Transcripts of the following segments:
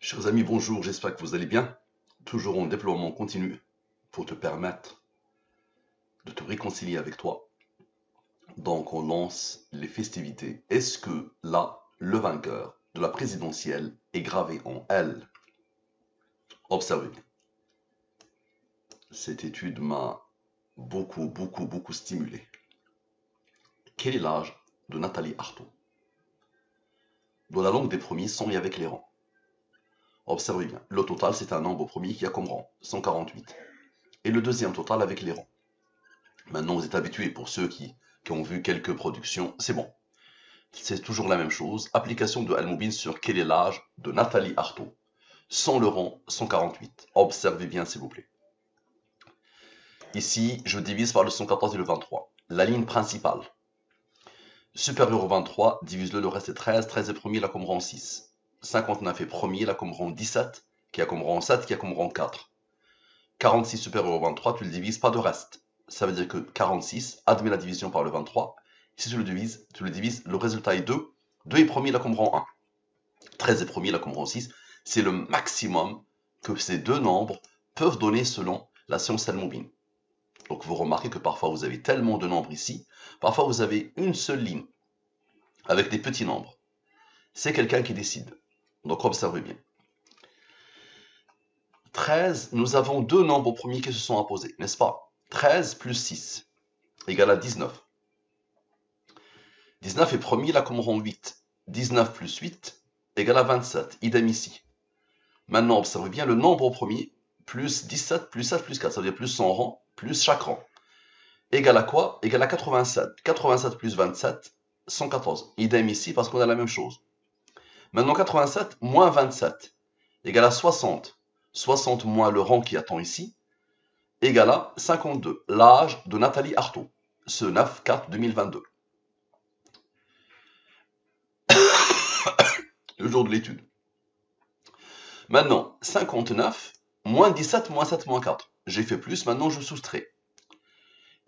Chers amis, bonjour, j'espère que vous allez bien. Toujours en déploiement continu pour te permettre de te réconcilier avec toi. Donc on lance les festivités. Est-ce que là, le vainqueur de la présidentielle est gravé en L? Observez bien. Cette étude m'a beaucoup stimulé. Quel est l'âge de Nathalie Arthaud? Dans la langue des premiers, sans et avec les rangs. Observez bien, le total c'est un nombre premier qui a comme rang 148. Et le deuxième total avec les rangs. Maintenant, vous êtes habitués, pour ceux qui ont vu quelques productions, c'est bon. C'est toujours la même chose. Application de Al-Moubin sur quel est l'âge de Nathalie Arthaud. Sans le rang 148. Observez bien, s'il vous plaît. Ici, je divise par le 114 et le 23. La ligne principale. Supérieur au 23, divise-le, le reste est 13. 13 est premier, là comme rang 6. 59 est premier, là comme rang 17, qui a comme rang 7, qui a comme rang 4. 46 supérieur au 23, tu le divises, pas de reste. Ça veut dire que 46, admet la division par le 23. Si tu le divises, le résultat est 2. 2 est premier, là comme rang 1. 13 est premier, là comme rang 6. C'est le maximum que ces deux nombres peuvent donner selon la science Al-Moubin. Donc vous remarquez que parfois vous avez tellement de nombres ici, parfois vous avez une seule ligne avec des petits nombres. C'est quelqu'un qui décide. Donc observez bien. 13, nous avons deux nombres premiers qui se sont imposés, n'est-ce pas? 13 plus 6 égale à 19. 19 est premier, là comme rang 8. 19 plus 8 égale à 27. Idem ici. Maintenant, observez bien le nombre au premier, plus 17 plus 7 plus 4, ça veut dire plus son rang, plus chaque rang. Égale à quoi? Égale à 87. 87 plus 27, 114. Idem ici, parce qu'on a la même chose. Maintenant, 87 moins 27 égale à 60. 60 moins le rang qui attend ici, égale à 52. L'âge de Nathalie Arthaud, ce 9/4/2022. Le jour de l'étude. Maintenant, 59, moins 17, moins 7, moins 4. J'ai fait plus, maintenant je soustrais.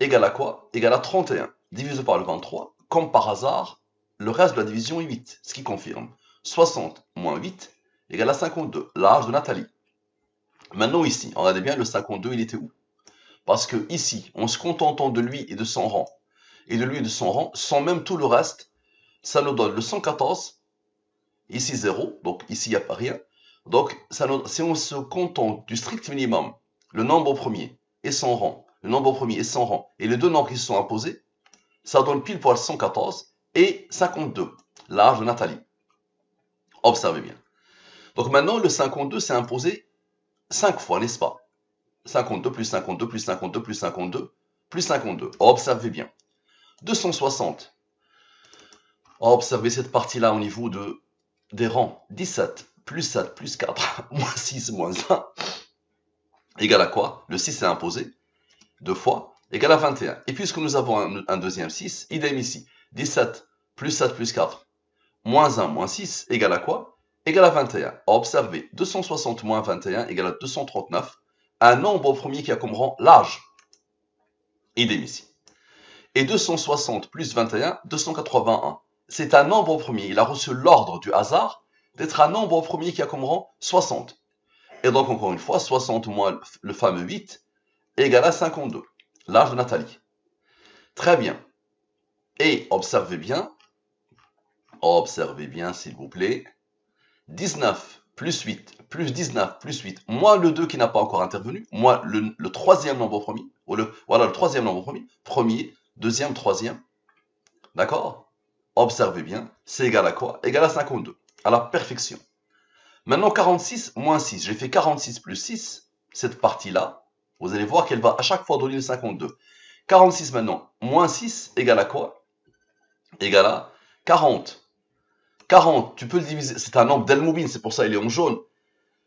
Égal à quoi? Égal à 31, divisé par le 23. Comme par hasard, le reste de la division est 8, ce qui confirme. 60 moins 8 égale à 52, l'âge de Nathalie. Maintenant ici, regardez bien, le 52, il était où? Parce que ici, en se contentant de lui et de son rang, sans même tout le reste, ça nous donne le 114, ici 0, donc ici il n'y a pas rien. Donc, si on se contente du strict minimum, le nombre premier et son rang, le nombre premier et son rang, et les deux nombres qui se sont imposés, ça donne pile poil 114 et 52, l'âge de Nathalie. Observez bien. Donc maintenant, le 52 s'est imposé 5 fois, n'est-ce pas? 52 plus 52 plus 52 plus 52 plus 52. Observez bien. 260. Observez cette partie-là au niveau des rangs. 17 plus 7 plus 4 moins 6 moins 1 égale à quoi? Le 6 est imposé 2 fois, égale à 21. Et puisque nous avons un deuxième 6, idem ici. 17 plus 7 plus 4 moins 1 moins 6 égale à quoi? Égale à 21. Observez, 260 moins 21 égale à 239. Un nombre premier qui a comme rang l'âge. Idem ici. Et 260 plus 21, 281. C'est un nombre premier. Il a reçu l'ordre du hasard d'être un nombre premier qui a comme rang 60. Et donc, encore une fois, 60 moins le fameux 8 égale à 52. L'âge de Nathalie. Très bien. Et observez bien, s'il vous plaît, 19 plus 8 plus 19 plus 8, moins le 2 qui n'a pas encore intervenu, moins le troisième nombre premier, voilà le troisième nombre premier, premier, deuxième, troisième, d'accord? Observez bien, c'est égal à quoi? Égal à 52, à la perfection. Maintenant, 46 moins 6, j'ai fait 46 plus 6, cette partie-là, vous allez voir qu'elle va à chaque fois donner le 52. 46 maintenant, moins 6, égal à quoi? Égal à 40. 40, tu peux le diviser, c'est un nombre d'Al-Moubin, c'est pour ça il est en jaune.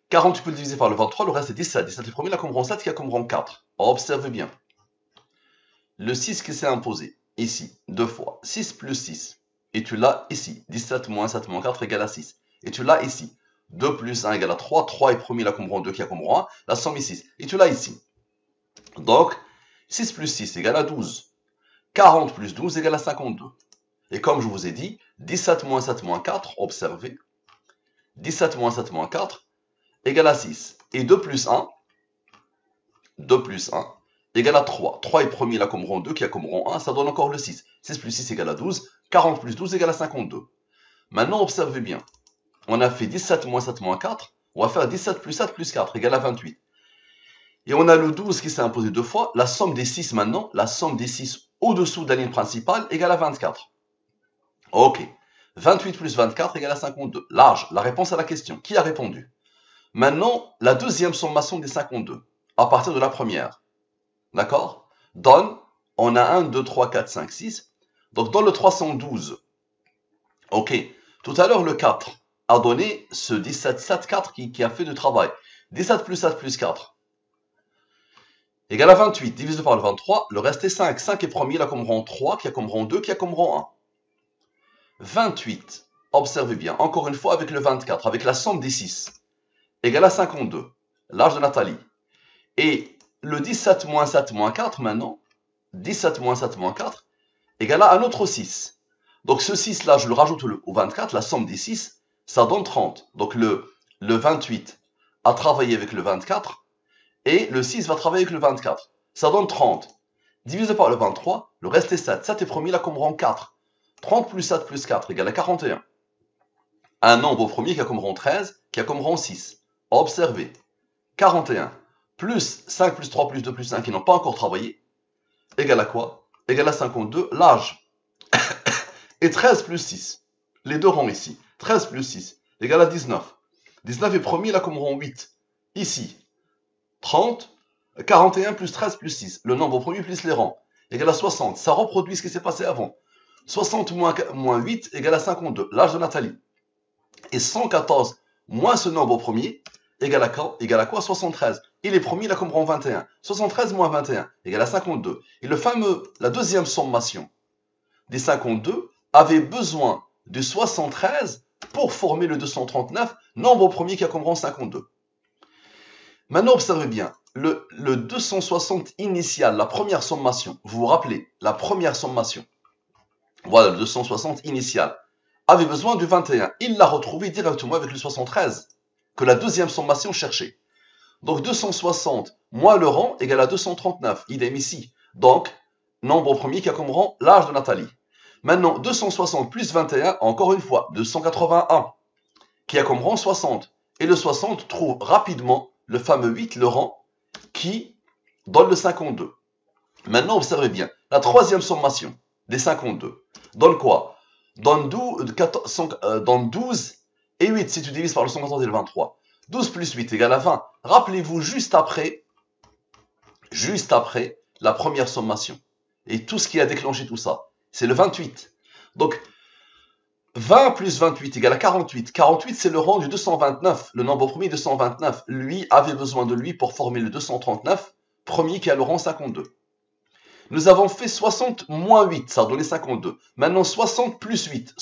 40, tu peux le diviser par le 23, le reste est 17. 17 est premier, là comme rang 7, qui a comme rang 4. Observez bien. Le 6 qui s'est imposé, ici, deux fois. 6 plus 6. Et tu l'as ici. 17 moins 7 moins 4 égale à 6. Et tu l'as ici. 2 plus 1 égale à 3. 3 est premier, là comme rang 2, qui a comme rang 1. La somme est 6. Et tu l'as ici. Donc, 6 plus 6 égale à 12. 40 plus 12 égale à 52. Et comme je vous ai dit, 17 moins 7 moins 4, observez. 17 moins 7 moins 4, égale à 6. Et 2 plus 1 égale à 3. 3 est premier là comme rang 2 qui a comme rang 1, ça donne encore le 6. 6 plus 6 égale à 12. 40 plus 12 égale à 52. Maintenant, observez bien. On a fait 17 moins 7 moins 4. On va faire 17 plus 7 plus 4 égale à 28. Et on a le 12 qui s'est imposé deux fois. La somme des 6 maintenant, la somme des 6 au-dessous de la ligne principale égale à 24. Ok. 28 plus 24 égale à 52. Large, la réponse à la question. Qui a répondu? Maintenant, la deuxième sommation des 52, à partir de la première. D'accord? Donne, on a 1, 2, 3, 4, 5, 6. Donc dans le 312, ok, tout à l'heure le 4 a donné ce 17, 7, 4 qui a fait du travail. 17 plus 7 plus 4 égale à 28, divisé par le 23, le reste est 5. 5 est premier, là comme rang 3, qui a comme rang 2, qui a comme rang 1. 28, observez bien, encore une fois avec le 24, avec la somme des 6, égale à 52, l'âge de Nathalie. Et le 17 moins 7 moins 4 maintenant, 17 moins 7 moins 4, égale à un autre 6. Donc ce 6 là, je le rajoute au 24, la somme des 6, ça donne 30. Donc le 28 a travaillé avec le 24, et le 6 va travailler avec le 24. Ça donne 30. Divisé par le 23, le reste est 7. 7 est premier là comme rang 4. 30 plus 7 plus 4 égale à 41. Un nombre premier qui a comme rang 13, qui a comme rang 6. Observez. 41 plus 5 plus 3 plus 2 plus 5 qui n'ont pas encore travaillé, égale à quoi? Égale à 52, l'âge. Et 13 plus 6. Les deux rangs ici. 13 plus 6 égale à 19. 19 est premier là comme rang 8. Ici. 30, 41 plus 13 plus 6, le nombre premier plus les rangs, égale à 60. Ça reproduit ce qui s'est passé avant. 60 moins 8 égale à 52, l'âge de Nathalie. Et 114 moins ce nombre premier égale à quoi? 73. Et les premiers, là, comme rang 21. 73 moins 21 égale à 52. Et la deuxième sommation des 52 avait besoin de 73 pour former le 239, nombre premier qui a comme rang 52. Maintenant, observez bien, le 260 initial, la première sommation, vous vous rappelez, la première sommation, voilà, le 260 initial, avait besoin du 21. Il l'a retrouvé directement avec le 73, que la deuxième sommation cherchait. Donc 260 moins le rang égale à 239, idem ici. Donc, nombre premier qui a comme rang l'âge de Nathalie. Maintenant, 260 plus 21, encore une fois, 281, qui a comme rang 60. Et le 60 trouve rapidement le fameux 8, le rang, qui donne le 52. Maintenant, observez bien, la troisième sommation des 52 donne quoi? Donne 12 et 8 si tu divises par le 114 et le 23. 12 plus 8 égale à 20. Rappelez-vous juste après la première sommation. Et tout ce qui a déclenché tout ça, c'est le 28. Donc, 20 plus 28 égale à 48. 48, c'est le rang du 229. Le nombre premier 229. Lui avait besoin de lui pour former le 239, premier qui a le rang 52. Nous avons fait 60 moins 8, ça a donné 52. Maintenant, 60 plus 8,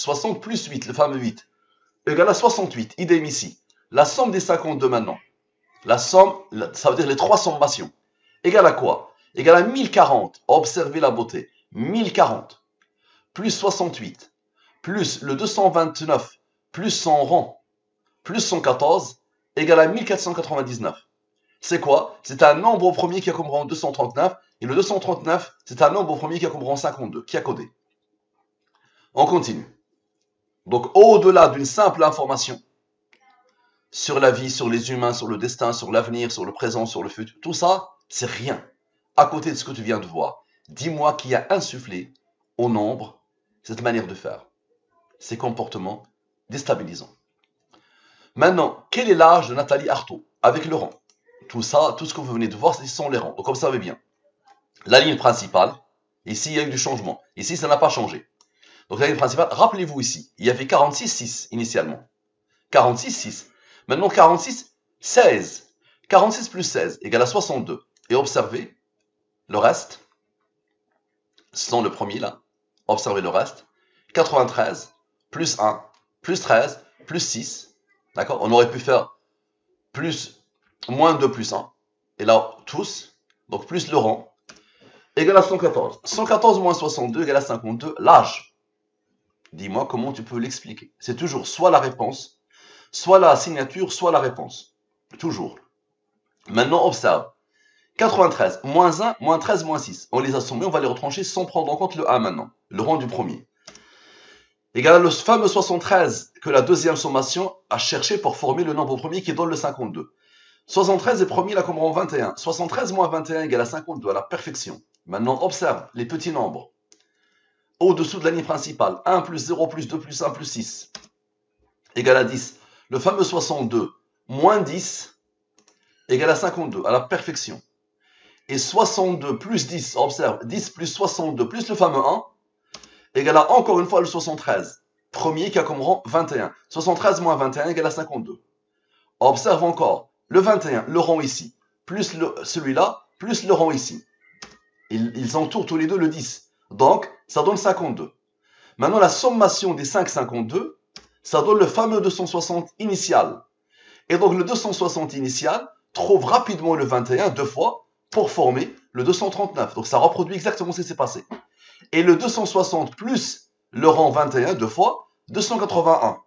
le fameux 8, égale à 68, idem ici. La somme des 52 maintenant, la somme, ça veut dire les trois sommations, égale à quoi? Égale à 1040. Observez la beauté. 1040 plus 68 plus le 229 plus son rang plus 114 égale à 1499. C'est quoi? C'est un nombre premier qui a comme rang 239 et le 239, c'est un nombre premier qui a comme rang 52, qui a codé. On continue. Donc, au-delà d'une simple information sur la vie, sur les humains, sur le destin, sur l'avenir, sur le présent, sur le futur, tout ça, c'est rien. À côté de ce que tu viens de voir, dis-moi qui a insufflé au nombre cette manière de faire, ces comportements déstabilisants. Maintenant, quel est l'âge de Nathalie Arthaud avec le rang? Tout ça, tout ce que vous venez de voir, ce sont les rangs. Donc observez bien. La ligne principale, ici il y a eu du changement. Ici ça n'a pas changé. Donc la ligne principale, rappelez-vous ici, il y avait 46, 6 initialement. 46, 6. Maintenant 46, 16. 46 plus 16 égale à 62. Et observez le reste. Ce sont le premier là. Observez le reste. 93, plus 1, plus 13, plus 6. D'accord? On aurait pu faire moins 2 plus 1. Et là, tous. Donc plus le rang. Égale à 114. 114 moins 62 égale à 52. L'âge. Dis-moi comment tu peux l'expliquer. C'est toujours soit la réponse, soit la signature, soit la réponse. toujours. Maintenant, observe. 93, moins 1, moins 13, moins 6. On les a sommés, on va les retrancher sans prendre en compte le 1 maintenant, le rang du premier. Égal le fameux 73 que la deuxième sommation a cherché pour former le nombre premier qui donne le 52. 73 est premier là comme rang 21. 73 moins 21 égale à 52 à la perfection. Maintenant, observe les petits nombres. Au-dessous de la ligne principale, 1 plus 0 plus 2 plus 1 plus 6 égale à 10. Le fameux 62 moins 10 égale à 52 à la perfection. Et 62 plus 10, observe, 10 plus 62 plus le fameux 1 égale à encore une fois le 73. Premier qui a comme rang 21. 73 moins 21 égale à 52. Observe encore le 21, le rang ici, plus celui-là, plus le rang ici. Ils entourent tous les deux le 10. Donc, ça donne 52. Maintenant, la sommation des 5 52, ça donne le fameux 260 initial. Et donc, le 260 initial trouve rapidement le 21 deux fois pour former le 239. Donc, ça reproduit exactement ce qui s'est passé. Et le 260 plus le rang 21 deux fois, 281.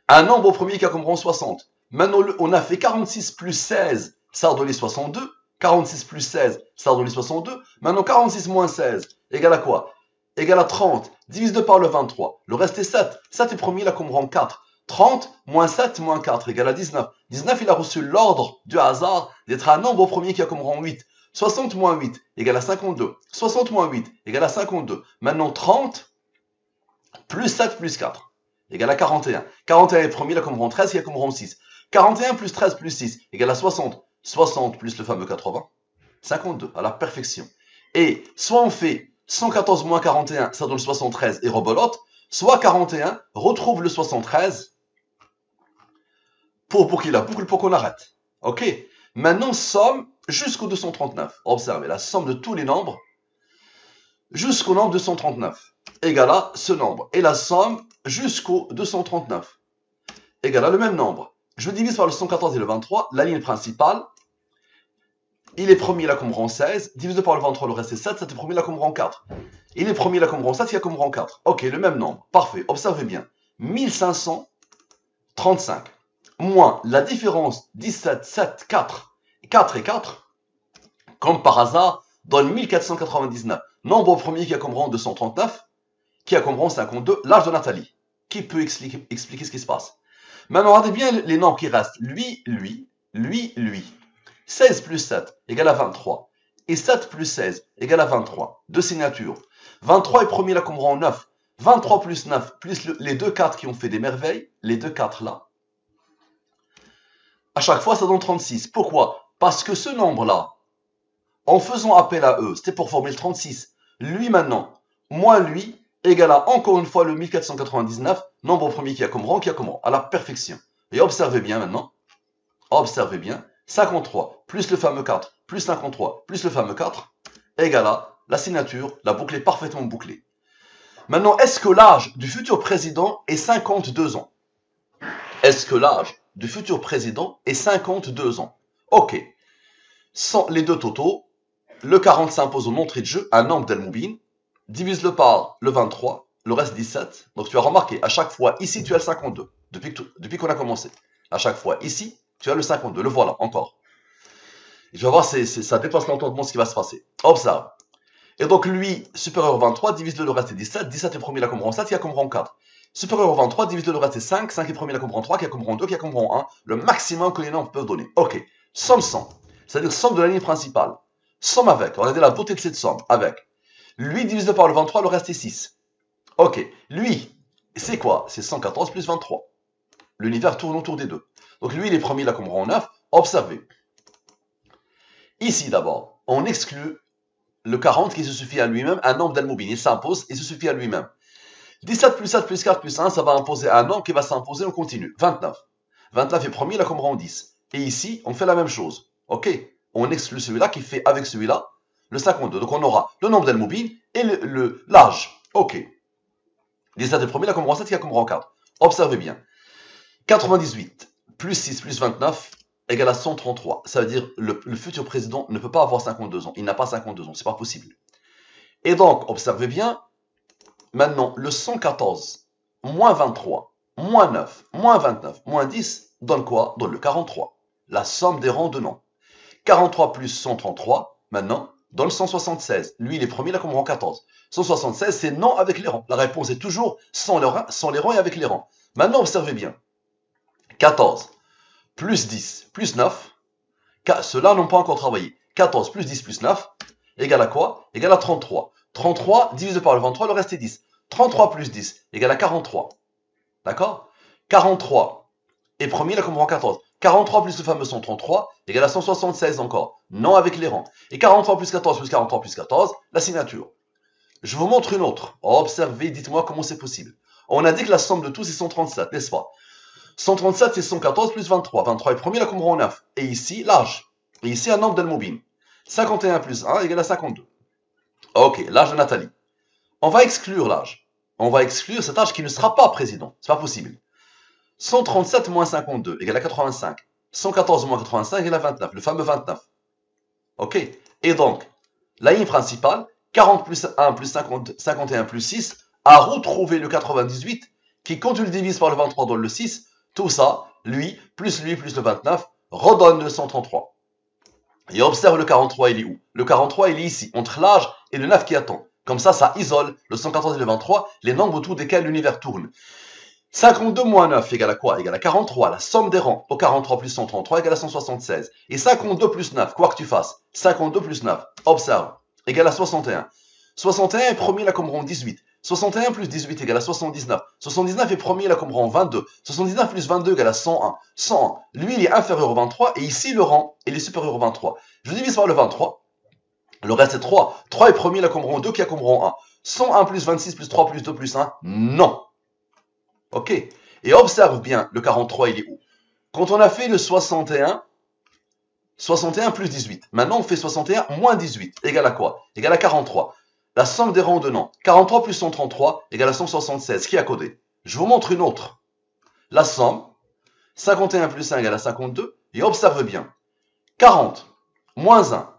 Un nombre au premier qui a comme rang 60. Maintenant, on a fait 46 plus 16, ça donne les 62. 46 plus 16, ça donne les 62. Maintenant, 46 moins 16, égale à quoi? Égale à 30, divise par le 23. Le reste est 7. 7 est premier, là, comme rang 4. 30 moins 7 moins 4 égale à 19. 19, il a reçu l'ordre du hasard d'être un nombre au premier qui a comme rang 8. 60 moins 8 égale à 52. 60 moins 8 égale à 52. Maintenant, 30 plus 7 plus 4 égale à 41. 41 est premier, là, comme rang 13, il y a comme rang 6. 41 plus 13 plus 6 égale à 60. 60 plus le fameux 80, 52, à la perfection. Et soit on fait 114 moins 41, ça donne 73 et rebolote, soit 41 retrouve le 73 pour boucler la boucle pour qu'on arrête. Ok? Maintenant, somme jusqu'au 239. Observez, la somme de tous les nombres jusqu'au nombre 239 égale à ce nombre. Et la somme jusqu'au 239 égale à le même nombre. Je divise par le 114 et le 23, la ligne principale, il est premier là comme rang 16, divisé par le 23, le reste est 7, 7 est premier là comme rang 4. Il est premier là comme rang 7, il y a comme rang 4. Ok, le même nombre, parfait, observez bien. 1535, moins la différence 17, 7, 4, 4 et 4, comme par hasard, donne 1499. Nombre au premier qui a comme rang 239, qui a comme rang 52, l'âge de Nathalie. Qui peut expliquer ce qui se passe? Maintenant, regardez bien les nombres qui restent. Lui. 16 plus 7 égale à 23. Et 7 plus 16 égale à 23. Deux signatures. 23 est premier là comme rang 9. 23 plus 9 plus les deux 4 qui ont fait des merveilles. Les deux 4 là. À chaque fois, ça donne 36. Pourquoi? Parce que ce nombre-là, en faisant appel à eux, c'était pour former le 36. Lui maintenant, moins lui, égale à encore une fois le 1499, nombre au premier qui a comme rang, à la perfection. Et observez bien maintenant, observez bien, 53 plus le fameux 4 plus 53 plus le fameux 4 égale à la signature, la boucle est parfaitement bouclée. Maintenant, est-ce que l'âge du futur président est 52 ans? Est-ce que l'âge du futur président est 52 ans? Ok. Sans les deux totaux, le 40 s'impose au entrée de jeu, un nombre d'El-Moubine, divise-le par le 23, le reste 17. Donc tu as remarqué, à chaque fois, ici tu as le 52, depuis qu'on a commencé. À chaque fois, ici, tu as le 52, le voilà, encore. Et tu vas voir, ça dépasse l'entendement ce qui va se passer. Observe. Et donc lui, supérieur au 23, divise-le, le reste est 17. 17 est premier, là comme rang 7, il y a comme rang 4. Supérieur au 23, divise-le, le reste est 5. 5 est premier, là comme rang 3, qui a comme rang 2, qui a comme rang 1. Le maximum que les nombres peuvent donner. Ok. Somme 100. C'est-à-dire somme de la ligne principale. Somme avec. Regardez la beauté de cette somme. Avec. Lui divisé par le 23, le reste est 6. Ok. Lui, c'est quoi? C'est 114 plus 23. L'univers tourne autour des deux. Donc lui, il est premier là comme rang 9. Observez. Ici d'abord, on exclut le 40 qui se suffit à lui-même, un nombre d'El-Moubine. Il s'impose et se suffit à lui-même. 17 plus 7 plus 4 plus 1, ça va imposer un nombre qui va s'imposer, on continue. 29. 29 est premier là comme rang 10. Et ici, on fait la même chose. Ok. On exclut celui-là qui fait avec celui-là le 52. Donc on aura le nombre d'El-Moubine et l'âge. Ok. 17 est premier là comme rang 7 qui a comme rang 4. Observez bien. 98 plus 6 plus 29 égale à 133. Ça veut dire le futur président ne peut pas avoir 52 ans. Il n'a pas 52 ans. C'est pas possible. Et donc, observez bien. Maintenant, le 114 moins 23 moins 9, moins 29, moins 10, donne quoi? Donne le 43. La somme des rangs de noms. 43 plus 133, maintenant, donne 176. Lui, il est premier, là, comme rang 14. 176, c'est non avec les rangs. La réponse est toujours sans les rangs et avec les rangs. Maintenant, observez bien. 14 plus 10 plus 9, ceux-là n'ont pas encore travaillé. 14 plus 10 plus 9, égale à quoi? Égale à 33. 33 divisé par le 23, le reste est 10. 33 plus 10 égale à 43. D'accord? 43 est premier, là, comme rang 14. 43 plus le fameux 133 égale à 176 encore. Non avec les rangs. Et 43 plus 14 plus 43 plus 14, la signature. Je vous montre une autre. Observez, dites-moi comment c'est possible. On a dit que la somme de tous est 137, n'est-ce pas? 137, c'est 114 plus 23. 23 est premier, là, comme rang 9. Et ici, l'âge. Et ici, un nombre d'El-Moubin. 51 plus 1 égale à 52. Ok, l'âge de Nathalie. On va exclure l'âge. On va exclure cet âge qui ne sera pas président. C'est pas possible. 137 moins 52 égale à 85. 114 moins 85 égale à 29. Le fameux 29. Ok. Et donc, la ligne principale, 40 plus 1 plus 50, 51 plus 6, a retrouvé le 98, qui, quand tu le divises par le 23 donne le 6, tout ça, lui, plus le 29, redonne le 133. Et observe le 43, il est où? Le 43, il est ici, entre l'âge et le 9 qui attend. Comme ça isole le 114 et le 23, les nombres autour desquels l'univers tourne. 52 moins 9 égale à quoi? Égale à 43. La somme des rangs au 43 plus 133 égale à 176. Et 52 plus 9, quoi que tu fasses, 52 plus 9, observe, égale à 61. 61 est premier là comme rang 18. 61 plus 18 égale à 79. 79 est premier là comme rang 22. 79 plus 22 égale à 101. 101, lui il est inférieur au 23 et ici le rang il est supérieur au 23. Je divise par le 23. Le reste est 3. 3 est premier là comme rang 2 qui a comme rang 1. 101 plus 26 plus 3 plus 2 plus 1, non. Ok. Et observe bien, le 43, il est où? Quand on a fait le 61, 61 plus 18. Maintenant, on fait 61 moins 18. Égale à quoi? Égale à 43. La somme des rangs de noms. 43 plus 133 égale à 176. Qui a codé? Je vous montre une autre. La somme, 51 plus 1 égale à 52. Et observe bien. 40 moins 1,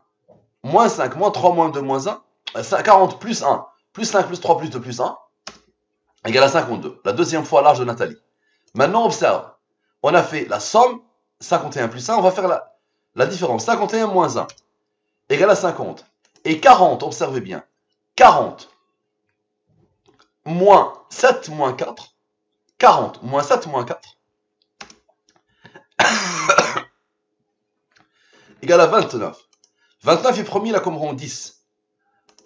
moins 5, moins 3, moins 2, moins 1. 40 plus 1, plus 5, plus 3, plus 2, plus 1. Égale à 52. La deuxième fois l'âge de Nathalie. Maintenant, observe. On a fait la somme, 51 plus 1, on va faire la différence. 51 moins 1 égale à 50. Et 40, observez bien. 40 moins 7 moins 4. 40 moins 7 moins 4 égale à 29. 29 est premier là comme rang 10.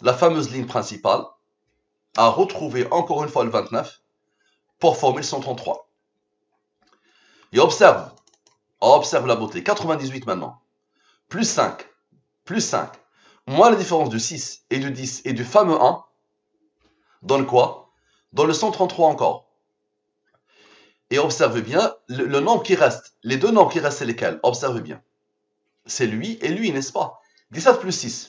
La fameuse ligne principale a retrouvé encore une fois le 29 pour former le 133. Et observe la beauté. 98 maintenant. Plus 5, plus 5, moins la différence de 6 et de 10 et du fameux 1, donne quoi? Donne le 133 encore. Et observe bien, le nombre qui reste, les deux nombres qui restent, c'est lesquels? Observe bien. C'est lui et lui, n'est-ce pas? 17 plus 6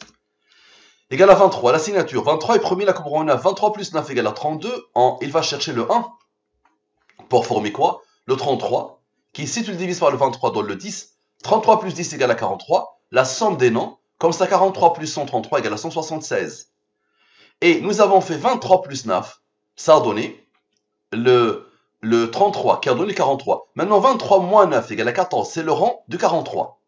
égale à 23. La signature, 23 est premier, là comme rang 9. 23 plus 9 égale à 32. Il va chercher le 1 pour former quoi? Le 33, qui si tu le divises par le 23 donne le 10. 33 plus 10 égale à 43. La somme des noms, comme ça 43 plus 133 égale à 176. Et nous avons fait 23 plus 9, ça a donné le 33, qui a donné 43. Maintenant 23 moins 9 égale à 14, c'est le rang du 43.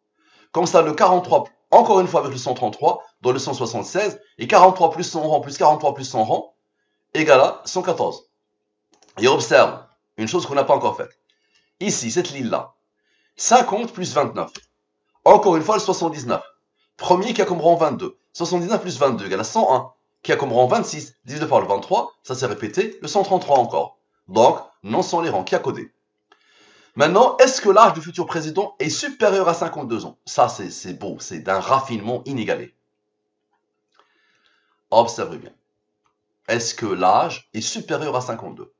Comme ça le 43, encore une fois avec le 133, donne le 176. Et 43 plus 100 rangs plus 43 plus 100 rangs égale à 114. Et observe une chose qu'on n'a pas encore faite. Ici, cette ligne-là, 50 plus 29. Encore une fois, le 79. Premier qui a comme rang 22. 79 plus 22 égale à 101. Qui a comme rang 26, divisé par le 23. Ça s'est répété. Le 133 encore. Donc, non sont les rangs. Qui a codé? Maintenant, est-ce que l'âge du futur président est supérieur à 52 ans? Ça, c'est beau. C'est d'un raffinement inégalé. Observez bien. Est-ce que l'âge est supérieur à 52?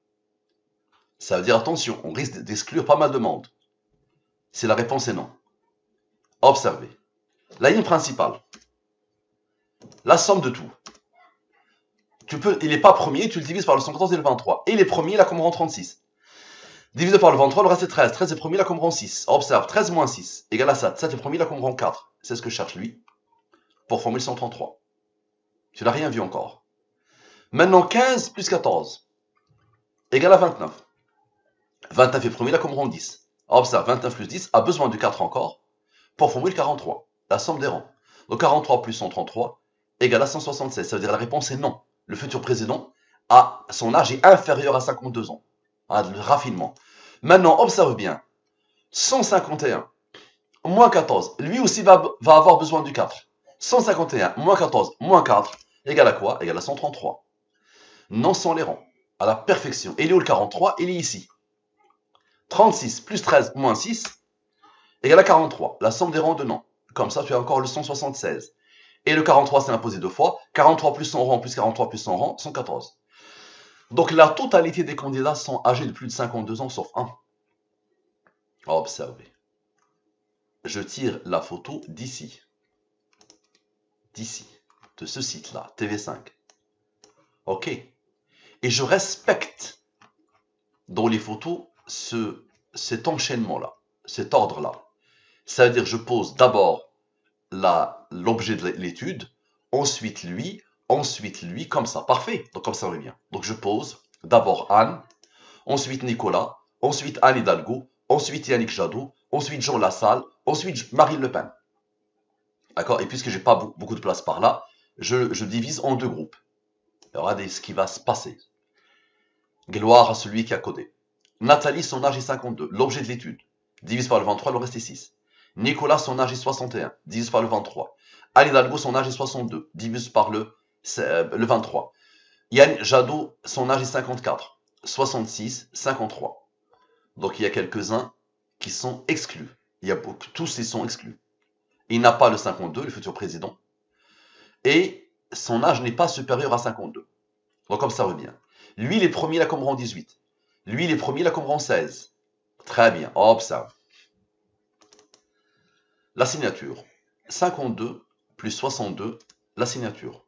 Ça veut dire, attention, on risque d'exclure pas mal de monde. Si la réponse est non. Observez. La ligne principale. La somme de tout. Il n'est pas premier, tu le divises par le 114 et le 23. Et il est premier, il a comme rang 36. Divisé par le 23, le reste est 13. 13 est premier, il a comme rang 6. Observe, 13 moins 6 égale à 7. 7 est premier, il a comme rang 4. C'est ce que cherche lui pour former le 133. Tu n'as rien vu encore. Maintenant, 15 plus 14 égale à 29. 29 est premier, là comme rang 10. Observe, 29 plus 10 a besoin du 4 encore pour formuler le 43, la somme des rangs. Donc 43 plus 133 égale à 176. Ça veut dire la réponse est non. Le futur président, son âge est inférieur à 52 ans. Le raffinement. Maintenant, observe bien. 151 moins 14, lui aussi va avoir besoin du 4. 151 moins 14 moins 4 égale à quoi? Égale à 133. Non sans les rangs. À la perfection. Et il est où le 43? Il est ici. 36 plus 13 moins 6 égale à 43. La somme des rangs de non. Comme ça, tu as encore le 176. Et le 43, c'est imposé deux fois. 43 plus 100 rangs plus 43 plus 100 rangs, 114. Donc la totalité des candidats sont âgés de plus de 52 ans, sauf un. Observez. Je tire la photo d'ici. De ce site-là, TV5. Ok. Et je respecte dans les photos cet enchaînement-là, cet ordre-là. Ça veut dire que je pose d'abord l'objet de l'étude, ensuite lui, comme ça. Parfait. Donc comme ça, on est bien. Donc je pose d'abord Anne, ensuite Nicolas, ensuite Anne Hidalgo, ensuite Yannick Jadot, ensuite Jean Lassalle, ensuite Marine Le Pen. D'accord? Et puisque j'ai pas beaucoup de place par là, je divise en deux groupes. Regardez ce qui va se passer. Gloire à celui qui a codé. Nathalie, son âge est 52, l'objet de l'étude. Divise par le 23, le reste est 6. Nicolas, son âge est 61, divise par le 23. Anne Hidalgo, son âge est 62, divise par le 23. Yann Jadot, son âge est 54, 66, 53. Donc il y a quelques-uns qui sont exclus. Tous ils sont exclus. Il n'a pas le 52, le futur président. Et son âge n'est pas supérieur à 52. Donc comme ça revient. Lui, il est premier, il a comme rang 18. Lui, il est premier, il a comme rang 16. Très bien, observe. La signature. 52 plus 62, la signature.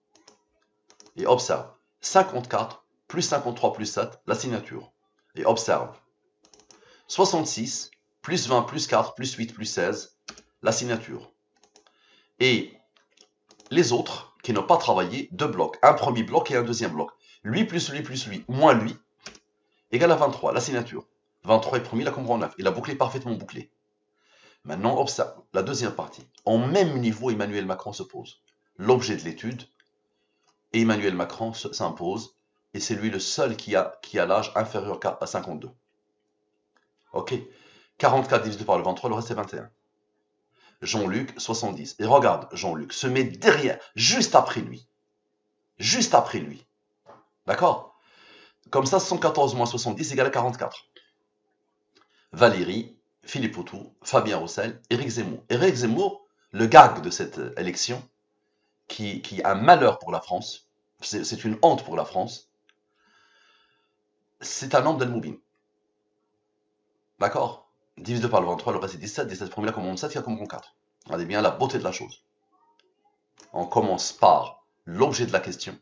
Et observe. 54 plus 53 plus 7, la signature. Et observe. 66 plus 20 plus 4 plus 8 plus 16, la signature. Et les autres qui n'ont pas travaillé, deux blocs. Un premier bloc et un deuxième bloc. Lui plus lui, moins lui, égale à 23, la signature. 23 est premier, il a comme rang 9. Il a bouclé parfaitement bouclé. Maintenant, observe la deuxième partie. En même niveau, Emmanuel Macron se pose. L'objet de l'étude, et Emmanuel Macron s'impose, et c'est lui le seul qui a l'âge inférieur à 52. Ok. 44 divisé par le 23, le reste est 21. Jean-Luc, 70. Et regarde, Jean-Luc se met derrière, juste après lui. Juste après lui. D'accord? Comme ça, 114 moins 70 égale à 44. Valérie, Philippe Poutou, Fabien Roussel, Éric Zemmour. Éric Zemmour, le gag de cette élection, qui est un malheur pour la France, c'est une honte pour la France, c'est un homme d'El-Moubine. D'accord? Divisé par le 23, le reste est 17. 17 premier, là comme 7, il y a comme 4. Regardez bien la beauté de la chose. On commence par l'objet de la question,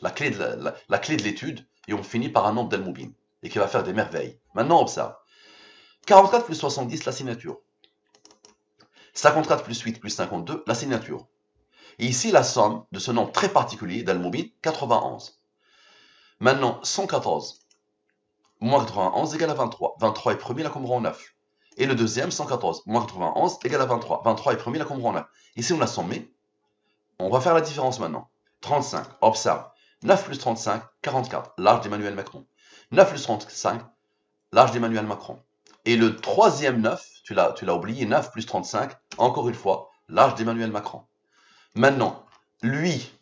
la clé de l'étude, et on finit par un nombre d'El-Moubine, et qui va faire des merveilles. Maintenant, observe. 44 plus 70, la signature. 54 plus 8 plus 52, la signature. Et ici, la somme de ce nombre très particulier d'Al-Moubine, 91. Maintenant, 114 moins 91 égale à 23. 23 est premier, la comme rang 9. Et le deuxième, 114 moins 91 égale à 23. 23 est premier, la comme rang 9. Ici, on a sommé. On va faire la différence maintenant. 35, observe. 9 plus 35, 44, l'âge d'Emmanuel Macron. 9 plus 35, l'âge d'Emmanuel Macron. Et le troisième 9, tu l'as oublié, 9 plus 35, encore une fois, l'âge d'Emmanuel Macron. Maintenant, lui,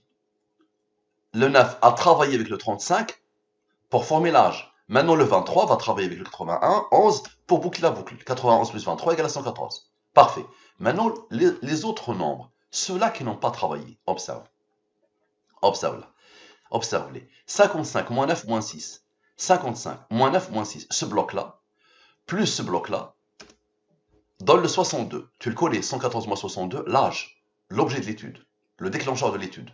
le 9 a travaillé avec le 35 pour former l'âge. Maintenant, le 23 va travailler avec le 81, 11 pour boucler la boucle. 91 plus 23 égale à 114. Parfait. Maintenant, les autres nombres, ceux-là qui n'ont pas travaillé, observe. Observe là. Observe-les. 55 moins 9 moins 6. 55 moins 9 moins 6. Ce bloc-là, plus ce bloc-là, donne le 62. Tu le connais, 114 moins 62, l'âge, l'objet de l'étude, le déclencheur de l'étude.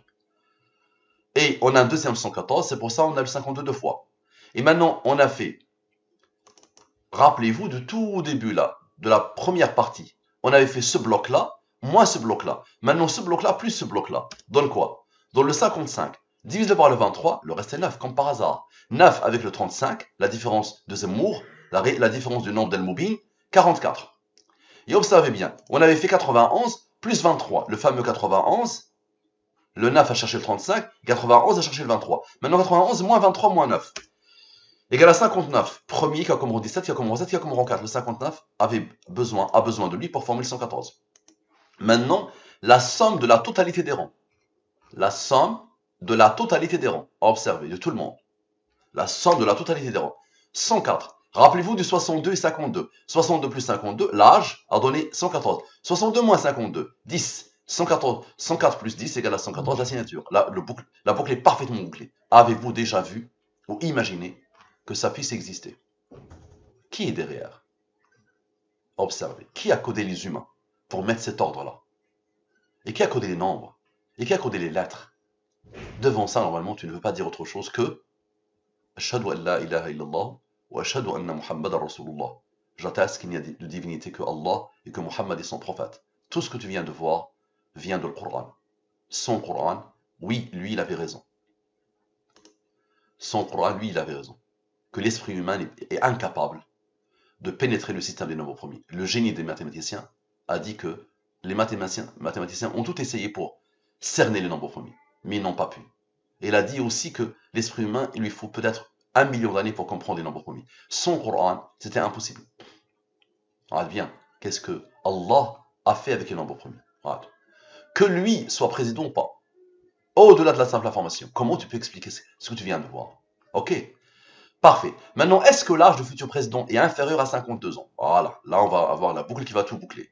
Et on a un deuxième 114, c'est pour ça qu'on a le 52 deux fois. Et maintenant, on a fait, rappelez-vous de tout au début là, de la première partie, on avait fait ce bloc-là, moins ce bloc-là. Maintenant, ce bloc-là plus ce bloc-là, donne quoi? Donne le 55. Divisé par le 23, le reste est 9, comme par hasard. 9 avec le 35, la différence de Zemmour, La différence du nombre d'El-Moubin, 44. Et observez bien, on avait fait 91 plus 23. Le fameux 91, le 9 a cherché le 35, 91 a cherché le 23. Maintenant 91 moins 23 moins 9. Égal à 59. Premier qui a comme rang 17, qui a comme rang 7, qui a comme rang 4. Le 59 a besoin de lui pour former le 114. Maintenant, la somme de la totalité des rangs. La somme de la totalité des rangs. Observez, de tout le monde. La somme de la totalité des rangs. 104. Rappelez-vous du 62 et 52. 62 plus 52, l'âge a donné 114. 62 moins 52, 10. 114, 104 plus 10 égale à 114, la signature. Là, la boucle est parfaitement bouclée. Avez-vous déjà vu ou imaginé que ça puisse exister? Qui est derrière? Observez. Qui a codé les humains pour mettre cet ordre-là? Et qui a codé les nombres? Et qui a codé les lettres? Devant ça, normalement, tu ne veux pas dire autre chose que Ashhadu an la ilaha illallah wa ashhadu anna Muhammadan Rasulullah. J'atteste qu'il n'y a de divinité que Allah et que Muhammad est son prophète. Tout ce que tu viens de voir vient de le Coran. Son Coran, oui, lui, il avait raison. Son Coran, lui, il avait raison. Que l'esprit humain est incapable de pénétrer le système des nombres premiers. Le génie des mathématiciens a dit que les mathématiciens ont tout essayé pour cerner les nombres premiers, mais ils n'ont pas pu. Et il a dit aussi que l'esprit humain, il lui faut peut-être 1 million d'années pour comprendre les nombres premiers. Son Coran, c'était impossible. Regarde bien, qu'est-ce que Allah a fait avec les nombres premiers? Regarde. Que lui soit président ou pas, au-delà de la simple information, comment tu peux expliquer ce que tu viens de voir? Ok, parfait. Maintenant, est-ce que l'âge du futur président est inférieur à 52 ans? Voilà, là on va avoir la boucle qui va tout boucler.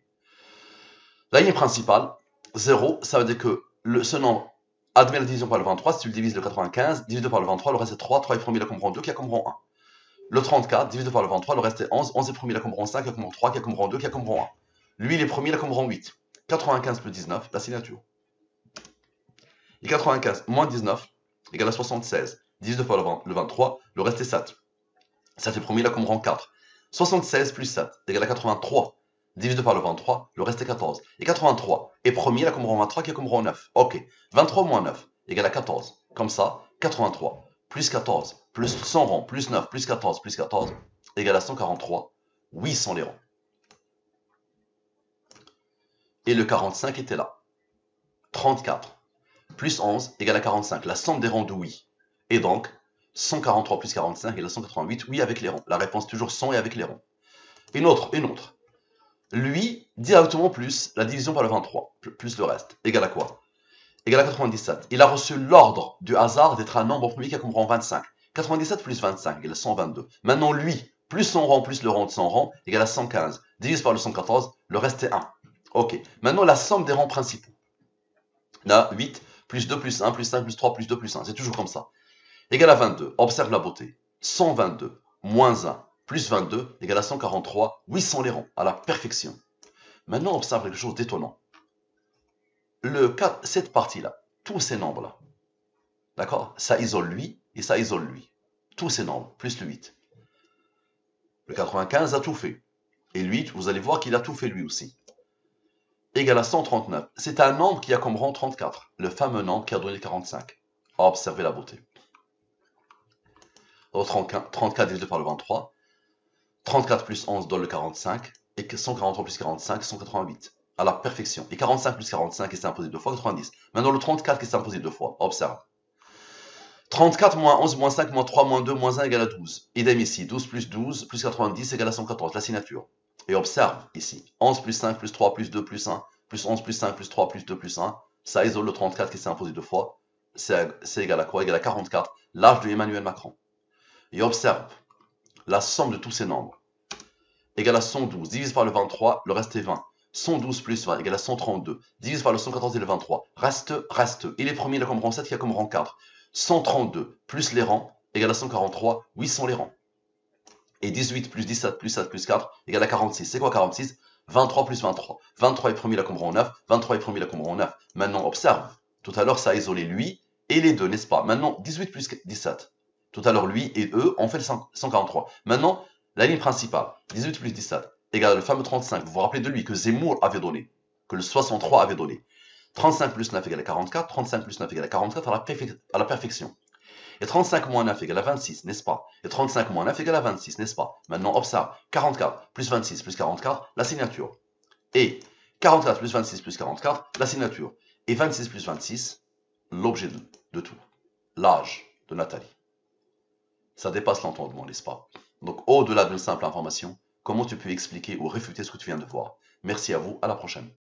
La ligne principale, 0, ça veut dire que ce nombre admet la division par le 23, si tu le divises le 95, divisé par le 23, le reste est 3, 3 est premier, la comme rang 2, qui a comme rang 1. Le 34, divisé par le 23, le reste est 11, 11 est premier, la comme rang 5, qui a comme rang 3, qui a comme rang 2, qui a comme rang 1. Lui, il est premier, la comme rang 8. 95 plus 19, la signature. Et 95 moins 19 égale à 76. 19 par le 23, le reste est 7. 7 est premier, là comme rang 4. 76 plus 7 égale à 83. Divisé par le 23, le reste est 14. Et 83 est premier, là comme rang 23, qui est comme rang 9. Ok. 23 moins 9 égale à 14. Comme ça, 83 plus 14 plus 100 rangs plus 9 plus 14 plus 14 égale à 143. Oui, sont les rangs. Et le 45 était là. 34 plus 11 égale à 45. La somme des rangs de oui. Et donc, 143 plus 45 égale à 188. Oui, avec les rangs. La réponse toujours 100 et avec les rangs. Une autre. Lui, directement plus la division par le 23, plus le reste. Égale à quoi? Égale à 97. Il a reçu l'ordre du hasard d'être un nombre premier qui a comme rang 25. 97 plus 25 égale à 122. Maintenant, lui, plus son rang plus le rang de son rang égale à 115. Divise par le 114, le reste est 1. Ok. Maintenant, la somme des rangs principaux. Là, 8 plus 2 plus 1 plus 5 plus 3 plus 2 plus 1. C'est toujours comme ça. Égale à 22. Observe la beauté. 122 moins 1 plus 22 égale à 143. Oui, sont les rangs, à la perfection. Maintenant, observe quelque chose d'étonnant. Cette partie-là, tous ces nombres-là, d'accord? Ça isole lui et ça isole lui. Tous ces nombres, plus le 8. Le 95 a tout fait. Et lui, vous allez voir qu'il a tout fait lui aussi. Égale à 139. C'est un nombre qui a comme rang 34. Le fameux nombre qui a donné 45. Observez la beauté. Au 34 divisé par le 23. 34 plus 11 donne le 45. Et 143 plus 45, 188. À la perfection. Et 45 plus 45 qui s'est imposé deux fois, 90. Maintenant le 34 qui s'est imposé deux fois. Observe. 34 moins 11 moins 5 moins 3 moins 2 moins 1 égale à 12. Idem ici. 12 plus 90 égale à 114. La signature. Et observe ici. 11 plus 5 plus 3 plus 2 plus 1 plus 11 plus 5 plus 3 plus 2 plus 1. Ça isole le 34 qui s'est imposé deux fois. C'est égal à quoi? Égal à 44. L'âge de Emmanuel Macron. Et observe la somme de tous ces nombres. Égale à 112. Divise par le 23, le reste est 20. 112 plus 20 égale à 132. Divise par le 114 et le 23. Reste. Il est premier, il a comme rang 7, qui a comme rang 4. 132 plus les rangs égale à 143. Oui, sont les rangs. Et 18 plus 17 plus 7 plus 4 égale à 46. C'est quoi 46? 23 plus 23. 23 est premier, il a comme rang 9. 23 est premier, il a comme rang 9. Maintenant, observe. Tout à l'heure, ça a isolé lui et les deux, n'est-ce pas? Maintenant, 18 plus 17. Tout à l'heure, lui et eux ont fait le 143. Maintenant, la ligne principale, 18 plus 17, égale le fameux 35. Vous vous rappelez de lui que Zemmour avait donné, que le 63 avait donné. 35 plus 9 égale à 44, 35 plus 9 égale à 44 à la perfection. Et 35 moins 9 égale à 26, n'est-ce pas? Et 35 moins 9 égale à 26, n'est-ce pas? Maintenant, observe. 44 plus 26 plus 44, la signature. Et 44 plus 26 plus 44, la signature. Et 26 plus 26, l'objet de tout. L'âge de Nathalie. Ça dépasse l'entendement, n'est-ce pas? Donc, au-delà d'une simple information, comment tu peux expliquer ou réfuter ce que tu viens de voir? Merci à vous, à la prochaine.